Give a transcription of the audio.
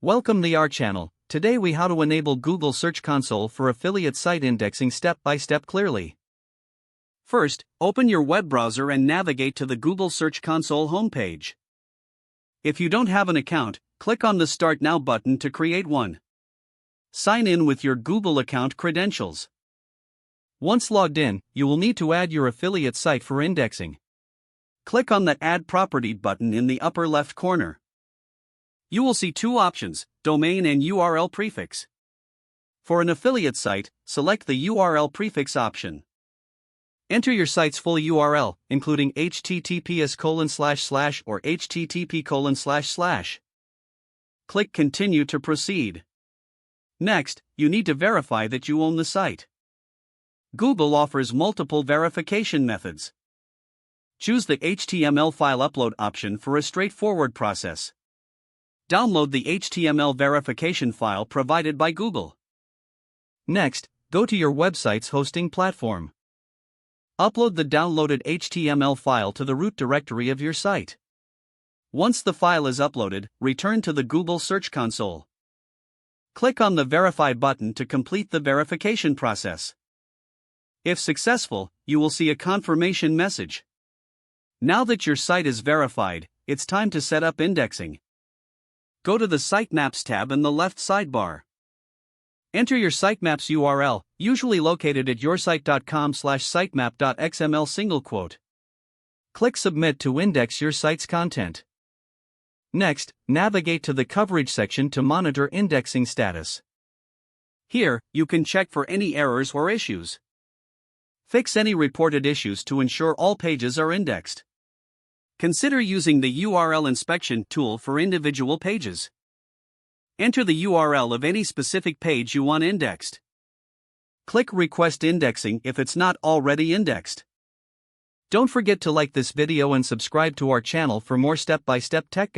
Welcome to our channel. Today we how to enable Google Search Console for affiliate site indexing step by step clearly. First, open your web browser and navigate to the Google Search Console homepage. If you don't have an account, click on the Start Now button to create one. Sign in with your Google account credentials. Once logged in, you will need to add your affiliate site for indexing. Click on the Add Property button in the upper left corner. You will see two options, domain and URL prefix. For an affiliate site, select the URL prefix option. Enter your site's full URL, including https:// or http://. Click Continue to proceed. Next, you need to verify that you own the site. Google offers multiple verification methods. Choose the HTML file upload option for a straightforward process. Download the HTML verification file provided by Google. Next, go to your website's hosting platform. Upload the downloaded HTML file to the root directory of your site. Once the file is uploaded, return to the Google Search Console. Click on the Verify button to complete the verification process. If successful, you will see a confirmation message. Now that your site is verified, it's time to set up indexing. Go to the Sitemaps tab in the left sidebar. Enter your sitemaps URL, usually located at yoursite.com/sitemap.xml. Click Submit to index your site's content. Next, navigate to the Coverage section to monitor indexing status. Here, you can check for any errors or issues. Fix any reported issues to ensure all pages are indexed. Consider using the URL inspection tool for individual pages. Enter the URL of any specific page you want indexed. Click Request Indexing if it's not already indexed. Don't forget to like this video and subscribe to our channel for more step-by-step tech guides.